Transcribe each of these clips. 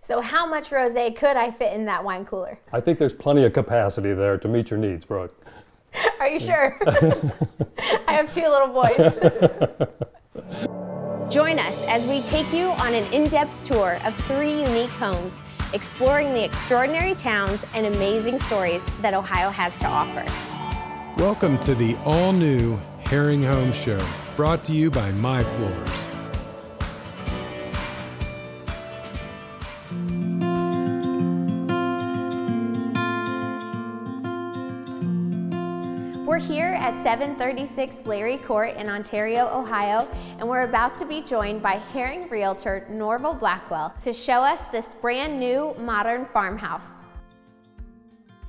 So how much rosé could I fit in that wine cooler? I think there's plenty of capacity there to meet your needs, Brooke. Are you sure? I have two little boys. Join us as we take you on an in-depth tour of 3 unique homes, exploring the extraordinary towns and amazing stories that Ohio has to offer. Welcome to the all-new Haring Home Show, brought to you by My Floors. We're here at 736 Larry Court in Ontario, Ohio, and we're about to be joined by Haring realtor Norval Blackwell to show us this brand new modern farmhouse.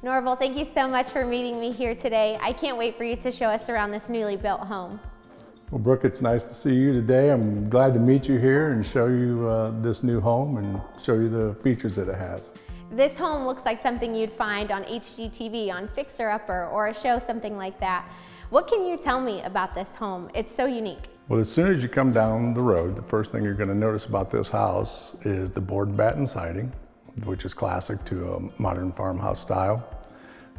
Norval, thank you so much for meeting me here today. I can't wait for you to show us around this newly built home. Well, Brooke, it's nice to see you today. I'm glad to meet you here and show you this new home and show you the features that it has. This home looks like something you'd find on HGTV, on Fixer Upper, or a show, something like that. What can you tell me about this home? It's so unique. Well, as soon as you come down the road, the first thing you're going to notice about this house is the board and batten siding, which is classic to a modern farmhouse style.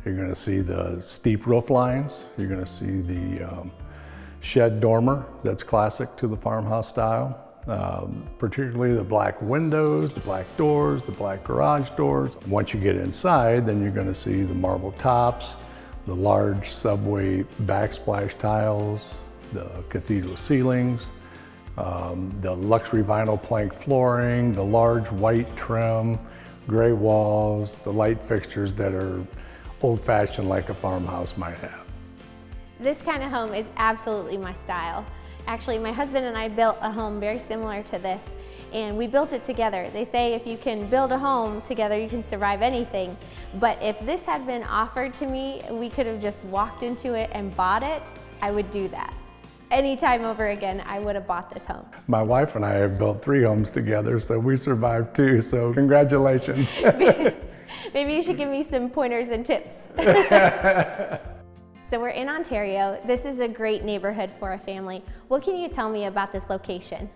You're going to see the steep roof lines. You're going to see the shed dormer that's classic to the farmhouse style. Particularly the black windows, the black doors, the black garage doors. Once you get inside, then you're going to see the marble tops, the large subway backsplash tiles, the cathedral ceilings, the luxury vinyl plank flooring, the large white trim, gray walls, the light fixtures that are old-fashioned like a farmhouse might have. This kind of home is absolutely my style. Actually, my husband and I built a home very similar to this, and we built it together. They say if you can build a home together, you can survive anything. But if this had been offered to me, we could have just walked into it and bought it, I would do that. Anytime over again, I would have bought this home. My wife and I have built 3 homes together, so we survived too, so congratulations. Maybe you should give me some pointers and tips. So we're in Ontario. This is a great neighborhood for a family. What can you tell me about this location?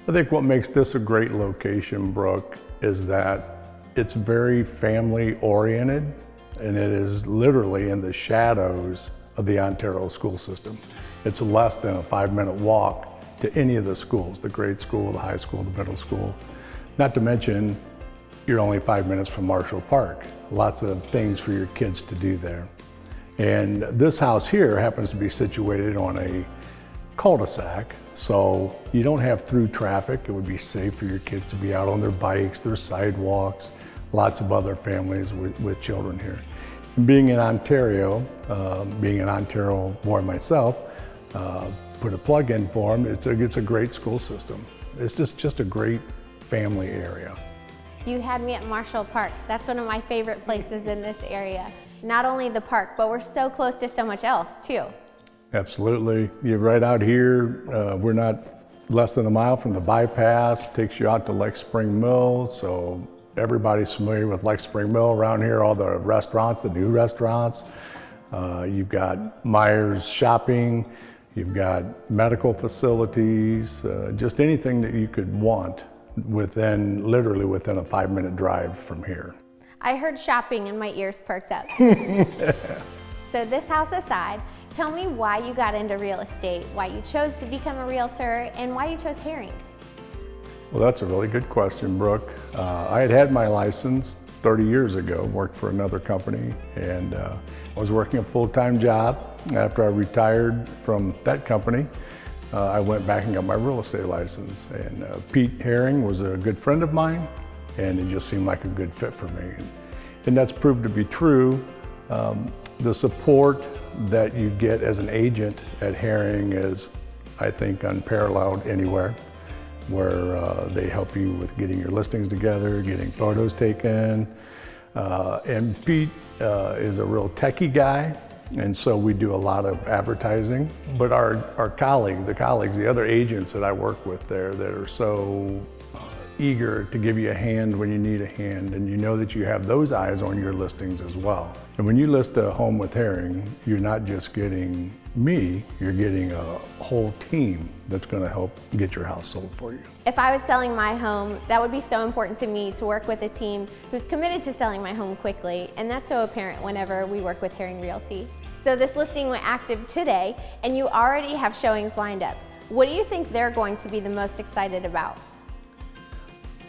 I think what makes this a great location, Brooke, is that it's very family oriented, and it is literally in the shadows of the Ontario school system. It's less than a 5-minute walk to any of the schools, the grade school, the high school, the middle school. Not to mention, you're only 5 minutes from Marshall Park. Lots of things for your kids to do there. And this house here happens to be situated on a cul-de-sac, so you don't have through traffic. It would be safe for your kids to be out on their bikes, their sidewalks, lots of other families with children here. And being in Ontario, being an Ontario boy myself, put a plug in for them, it's a great school system. It's just a great family area. You had me at Marshall Park. That's one of my favorite places in this area. Not only the park, but we're so close to so much else too. Absolutely. You're right out here. We're not less than a mile from the bypass. Takes you out to Lake Spring Mill. So everybody's familiar with Lake Spring Mill around here, all the restaurants, the new restaurants. You've got Myers Shopping. You've got medical facilities, just anything that you could want literally within a 5-minute drive from here. I heard shopping and my ears perked up. So this house aside, tell me why you got into real estate, why you chose to become a realtor, and why you chose Haring. Well, that's a really good question, Brooke. I had my license 30 years ago, worked for another company, and was working a full-time job. After I retired from that company, I went back and got my real estate license. And Pete Haring was a good friend of mine, and it just seemed like a good fit for me. And that's proved to be true. The support that you get as an agent at Haring is, I think, unparalleled anywhere, where they help you with getting your listings together, getting photos taken. And Pete is a real techie guy, and so we do a lot of advertising. But the other agents that I work with there that are so eager to give you a hand when you need a hand, and you know that you have those eyes on your listings as well. And when you list a home with Haring, you're not just getting me, you're getting a whole team that's going to help get your house sold for you. If I was selling my home, that would be so important to me, to work with a team who's committed to selling my home quickly, and that's so apparent whenever we work with Haring Realty. So this listing went active today, and you already have showings lined up. What do you think they're going to be the most excited about?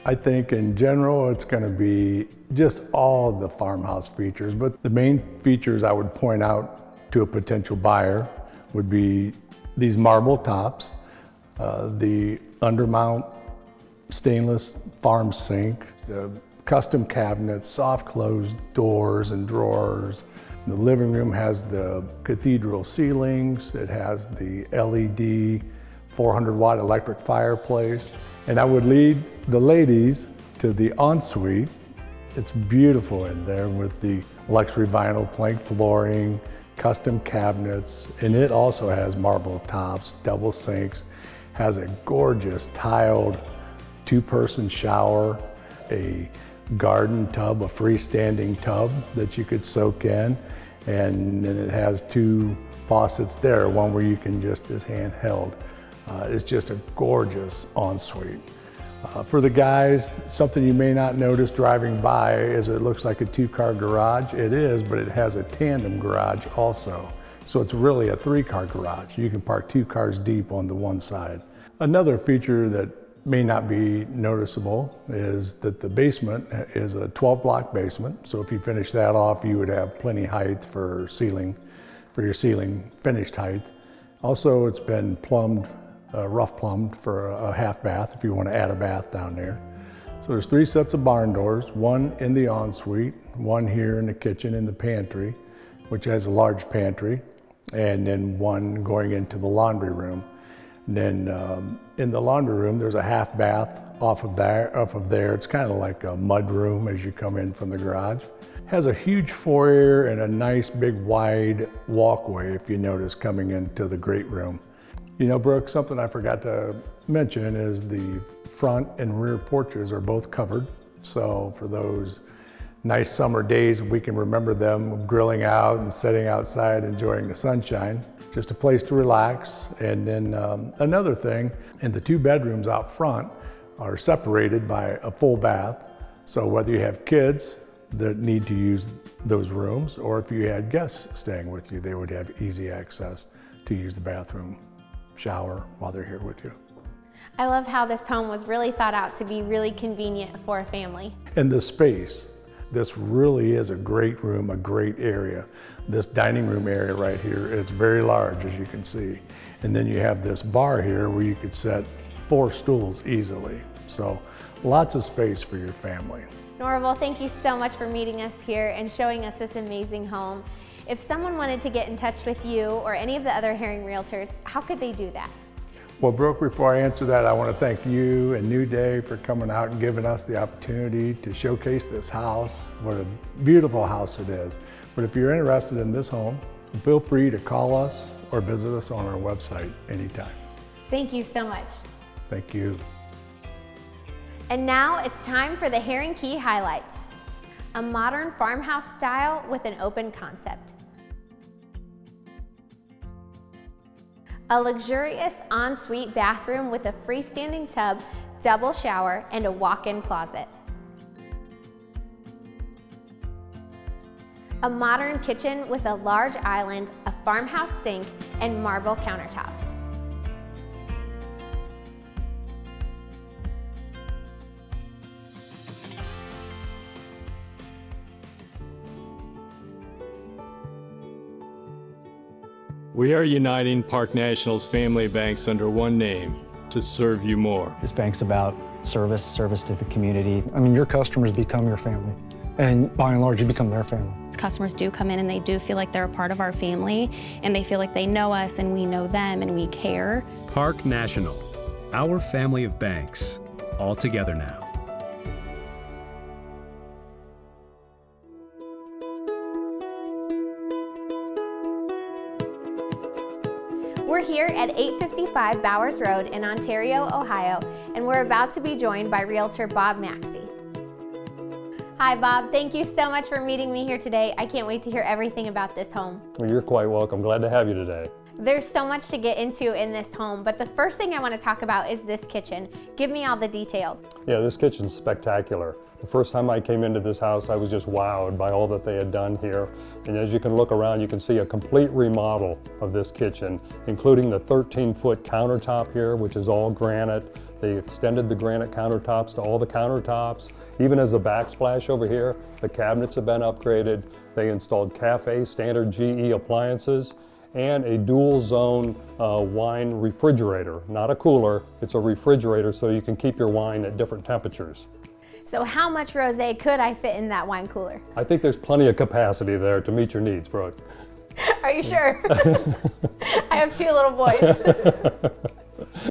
I think in general it's going to be just all the farmhouse features, but the main features I would point out to a potential buyer would be these marble tops, the undermount stainless farm sink, the custom cabinets, soft closed doors and drawers. The living room has the cathedral ceilings, it has the LED 400-watt electric fireplace. And I would lead the ladies to the ensuite. It's beautiful in there with the luxury vinyl plank flooring, custom cabinets, and it also has marble tops, double sinks, has a gorgeous tiled two-person shower, a garden tub, a freestanding tub that you could soak in, and then it has two faucets there, one where you can just as handheld. It's just a gorgeous ensuite. For the guys, something you may not notice driving by is it looks like a two-car garage. It is, but it has a tandem garage also. So it's really a three-car garage. You can park 2 cars deep on the one side. Another feature that may not be noticeable is that the basement is a 12-block basement. So if you finish that off, you would have plenty height for your ceiling finished height. Also, it's been plumbed, rough plumbed for a half bath if you want to add a bath down there. So there's 3 sets of barn doors, one in the ensuite, one here in the kitchen in the pantry, which has a large pantry, and then one going into the laundry room. And then in the laundry room, there's a half bath off of there. It's kind of like a mud room as you come in from the garage. Has a huge foyer and a nice big wide walkway, if you notice, coming into the great room. You know, Brooke, something I forgot to mention is the front and rear porches are both covered. So for those nice summer days, we can remember them grilling out and sitting outside enjoying the sunshine. Just a place to relax. And then another thing, and the 2 bedrooms out front are separated by a full bath. So whether you have kids that need to use those rooms, or if you had guests staying with you, they would have easy access to use the bathroom, shower while they're here with you. I love how this home was really thought out to be really convenient for a family. And the space, this really is a great room, a great area. This dining room area right here, it's very large, as you can see. And then you have this bar here where you could set 4 stools easily. So lots of space for your family. Norval, thank you so much for meeting us here and showing us this amazing home. If someone wanted to get in touch with you or any of the other Haring Realtors, how could they do that? Well, Brooke, before I answer that, I want to thank you and New Day for coming out and giving us the opportunity to showcase this house. What a beautiful house it is. But if you're interested in this home, feel free to call us or visit us on our website anytime. Thank you so much. Thank you. And now it's time for the Haring Key highlights. A modern farmhouse style with an open concept. A luxurious ensuite bathroom with a freestanding tub, double shower, and a walk-in closet. A modern kitchen with a large island, a farmhouse sink, and marble countertops. We are uniting Park National's family banks under one name to serve you more. This bank's about service to the community. I mean, your customers become your family, and by and large, you become their family. Customers do come in and they do feel like they're a part of our family, and they feel like they know us and we know them and we care. Park National, our family of banks, all together now. We're here at 855 Bowers Road in Ontario, Ohio, and we're about to be joined by Realtor Bob Maxey. Hi Bob, thank you so much for meeting me here today. I can't wait to hear everything about this home. Well, you're quite welcome. Glad to have you today. There's so much to get into in this home, but the first thing I want to talk about is this kitchen. Give me all the details. Yeah, this kitchen's spectacular. The first time I came into this house, I was just wowed by all that they had done here. And as you can look around, you can see a complete remodel of this kitchen, including the 13-foot countertop here, which is all granite. They extended the granite countertops to all the countertops. Even as a backsplash over here, the cabinets have been upgraded. They installed cafe standard GE appliances and a dual zone wine refrigerator. Not a cooler, it's a refrigerator so you can keep your wine at different temperatures. So how much rosé could I fit in that wine cooler? I think there's plenty of capacity there to meet your needs, Brooke. Are you sure? I have 2 little boys.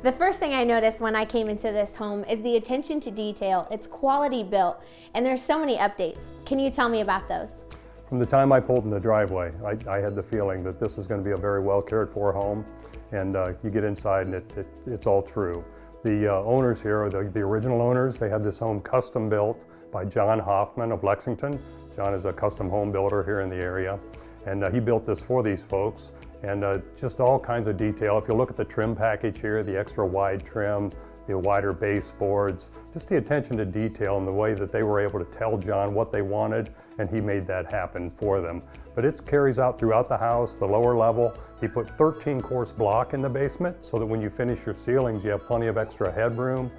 The first thing I noticed when I came into this home is the attention to detail. It's quality built, and there's so many updates. Can you tell me about those? From the time I pulled in the driveway, I had the feeling that this is going to be a very well cared for home, and you get inside and it's all true. The owners here, the original owners, they had this home custom built by John Hoffman of Lexington. John is a custom home builder here in the area, and he built this for these folks, and just all kinds of detail. If you look at the trim package here, the extra wide trim, the wider baseboards, just the attention to detail and the way that they were able to tell John what they wanted, and he made that happen for them. But it carries out throughout the house, the lower level. He put 13-course block in the basement so that when you finish your ceilings, you have plenty of extra headroom.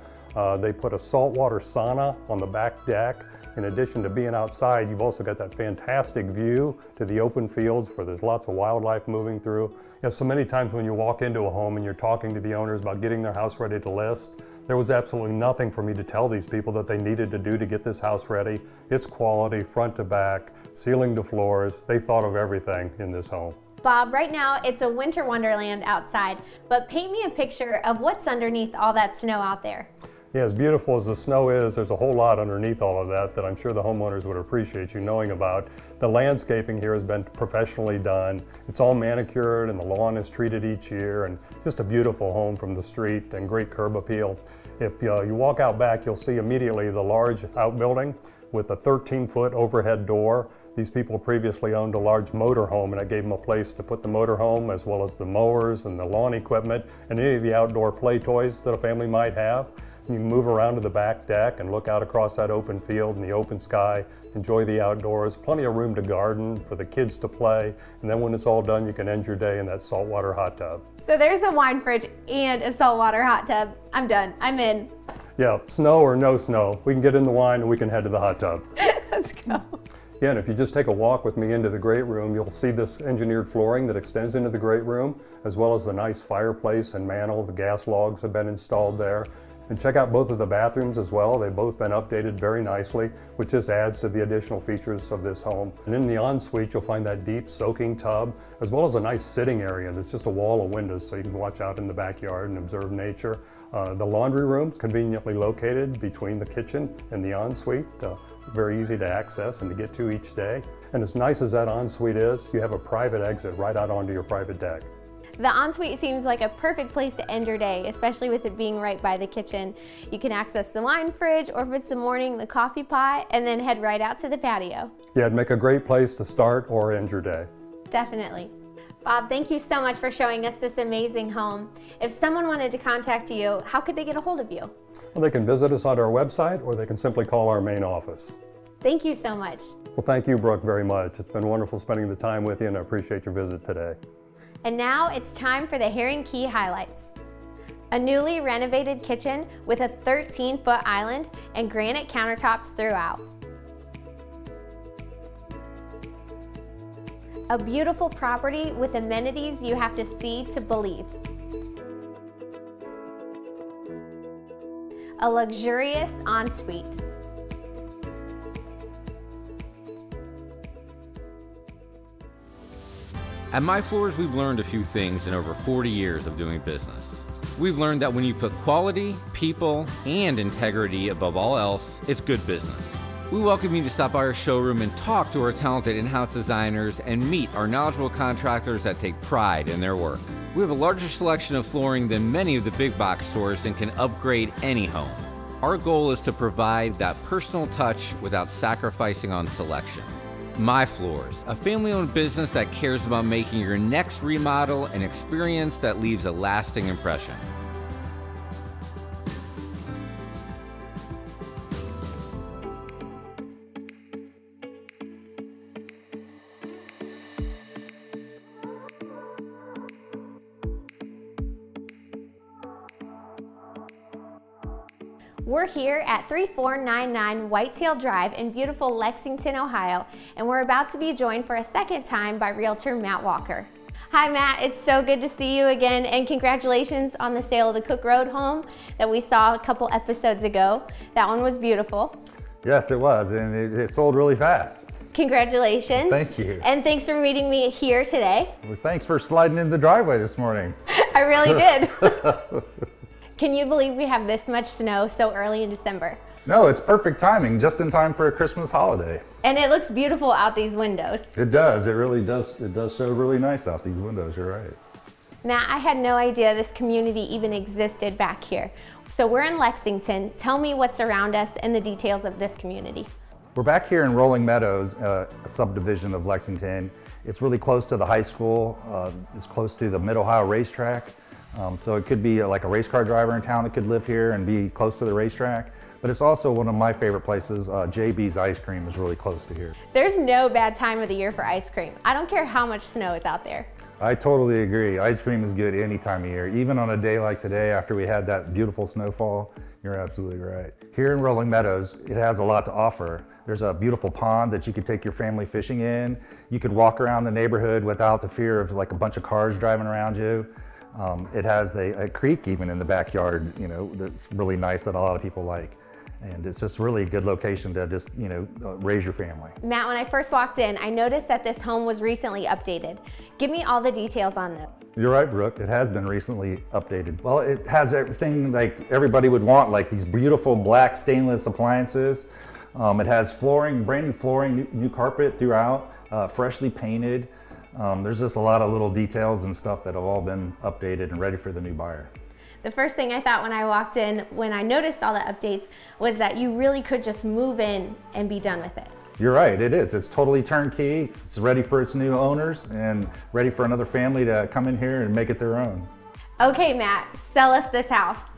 They put a saltwater sauna on the back deck. In addition to being outside, you've also got that fantastic view to the open fields where there's lots of wildlife moving through. So many times when you walk into a home and you're talking to the owners about getting their house ready to list, there was absolutely nothing for me to tell these people that they needed to do to get this house ready. It's quality, front to back, ceiling to floors. They thought of everything in this home. Bob, right now it's a winter wonderland outside, but paint me a picture of what's underneath all that snow out there. Yeah, as beautiful as the snow is, there's a whole lot underneath all of that I'm sure the homeowners would appreciate you knowing about. The landscaping here has been professionally done. It's all manicured and the lawn is treated each year, and just a beautiful home from the street and great curb appeal. If you walk out back, you'll see immediately the large outbuilding with a 13-foot overhead door. These people previously owned a large motor home, and it gave them a place to put the motor home as well as the mowers and the lawn equipment and any of the outdoor play toys that a family might have. You can move around to the back deck and look out across that open field and the open sky, enjoy the outdoors, plenty of room to garden for the kids to play, and then when it's all done, you can end your day in that saltwater hot tub. So there's a wine fridge and a saltwater hot tub. I'm done, I'm in. Yeah, snow or no snow, we can get in the wine and we can head to the hot tub. Let's go. Yeah, and if you just take a walk with me into the great room, you'll see this engineered flooring that extends into the great room, as well as the nice fireplace and mantel. The gas logs have been installed there. And check out both of the bathrooms as well. They've both been updated very nicely, which just adds to the additional features of this home. And in the ensuite, you'll find that deep soaking tub, as well as a nice sitting area that's just a wall of windows so you can watch out in the backyard and observe nature. The laundry room is conveniently located between the kitchen and the ensuite. Very easy to access and to get to each day. And as nice as that ensuite is, you have a private exit right out onto your private deck. The ensuite seems like a perfect place to end your day, especially with it being right by the kitchen. You can access the wine fridge, or if it's the morning, the coffee pot, and then head right out to the patio. Yeah, it'd make a great place to start or end your day. Definitely. Bob, thank you so much for showing us this amazing home. If someone wanted to contact you, how could they get a hold of you? Well, they can visit us on our website, or they can simply call our main office. Thank you so much. Well, thank you, Brooke, very much. It's been wonderful spending the time with you, and I appreciate your visit today. And now it's time for the Haring Key highlights. A newly renovated kitchen with a 13-foot island and granite countertops throughout. A beautiful property with amenities you have to see to believe. A luxurious ensuite. At My Floors, we've learned a few things in over 40 years of doing business. We've learned that when you put quality, people, and integrity above all else, it's good business. We welcome you to stop by our showroom and talk to our talented in-house designers and meet our knowledgeable contractors that take pride in their work. We have a larger selection of flooring than many of the big box stores and can upgrade any home. Our goal is to provide that personal touch without sacrificing on selection. My Floors, a family-owned business that cares about making your next remodel an experience that leaves a lasting impression. We're here at 3499 Whitetail Drive in beautiful Lexington, Ohio, and we're about to be joined for a second time by Realtor Matt Walker. Hi Matt, it's so good to see you again, and congratulations on the sale of the Cook Road home that we saw a couple episodes ago. That one was beautiful. Yes, it was, and it sold really fast. Congratulations. Thank you. And thanks for meeting me here today. Well, thanks for sliding in the driveway this morning. I really did. Can you believe we have this much snow so early in December? No, it's perfect timing, just in time for a Christmas holiday. And it looks beautiful out these windows. It does, it really does. It does show really nice out these windows, you're right. Matt, I had no idea this community even existed back here. So we're in Lexington. Tell me what's around us and the details of this community. We're back here in Meadows, a subdivision of Lexington. It's really close to the high school. It's close to the Mid-Ohio racetrack. So it could be like a race car driver in town that could live here and be close to the racetrack. But it's also one of my favorite places. JB's Ice Cream is really close to here. There's no bad time of the year for ice cream. I don't care how much snow is out there. I totally agree. Ice cream is good any time of year. Even on a day like today after we had that beautiful snowfall, you're absolutely right. Here in Rolling Meadows, it has a lot to offer. There's a beautiful pond that you could take your family fishing in. You could walk around the neighborhood without the fear of like a bunch of cars driving around you. It has a creek even in the backyard, you know, that's really nice that a lot of people like. And it's just really a good location to just, you know, raise your family. Matt, when I first walked in, I noticed that this home was recently updated. Give me all the details on this. You're right, Brooke. It has been recently updated. Well, it has everything like everybody would want, like these beautiful black stainless appliances. It has flooring, brand new flooring, new carpet throughout, freshly painted. There's just a lot of little details and stuff that have all been updated and ready for the new buyer. The first thing I thought when I walked in, when I noticed all the updates, was that you really could just move in and be done with it. You're right, it is. It's totally turnkey. It's ready for its new owners and ready for another family to come in here and make it their own. Okay, Matt, sell us this house.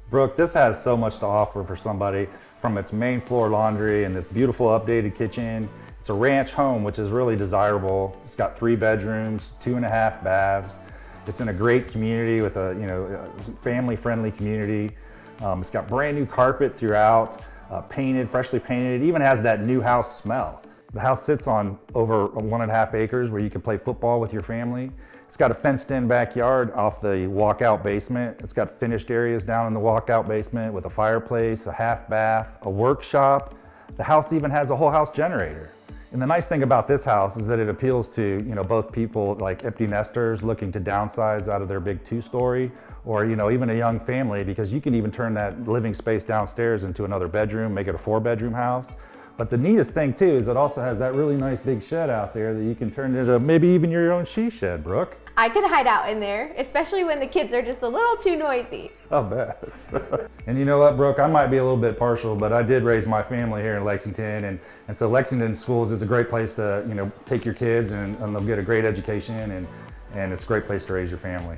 Brooke, this has so much to offer for somebody, from its main floor laundry and this beautiful updated kitchen. It's a ranch home, which is really desirable. It's got 3 bedrooms, 2.5 baths. It's in a great community with a, you know, family-friendly community. It's got brand new carpet throughout, painted, freshly painted. It even has that new house smell. The house sits on over 1.5 acres where you can play football with your family. It's got a fenced-in backyard off the walkout basement. It's got finished areas down in the walkout basement with a fireplace, a half bath, a workshop. The house even has a whole house generator. And the nice thing about this house is that it appeals to, you know, both people like empty nesters looking to downsize out of their big 2-story, or, you know, even a young family, because you can even turn that living space downstairs into another bedroom, make it a 4-bedroom house. But the neatest thing too is it also has that really nice big shed out there that you can turn into maybe even your own she shed, Brooke. I could hide out in there, especially when the kids are just a little too noisy. I'll bet. And you know what, Brooke, I might be a little bit partial, but I did raise my family here in Lexington, and so Lexington Schools is a great place to, you know, take your kids and they'll get a great education, and it's a great place to raise your family.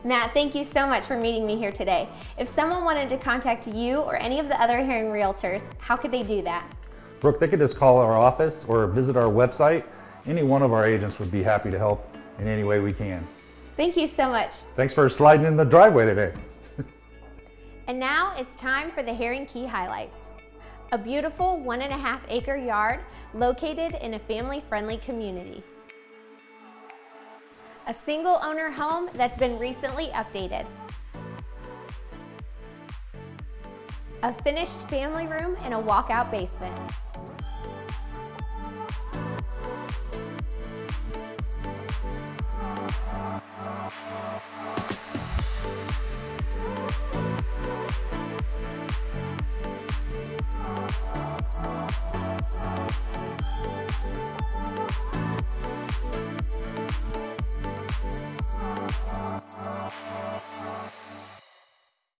Matt, thank you so much for meeting me here today. If someone wanted to contact you or any of the other Haring Realtors, how could they do that? Brooke, they could just call our office or visit our website. Any one of our agents would be happy to help in any way we can. Thank you so much. Thanks for sliding in the driveway today. And now it's time for the Haring Key highlights. A beautiful 1.5 acre yard located in a family-friendly community. A single owner home that's been recently updated. A finished family room and a walkout basement.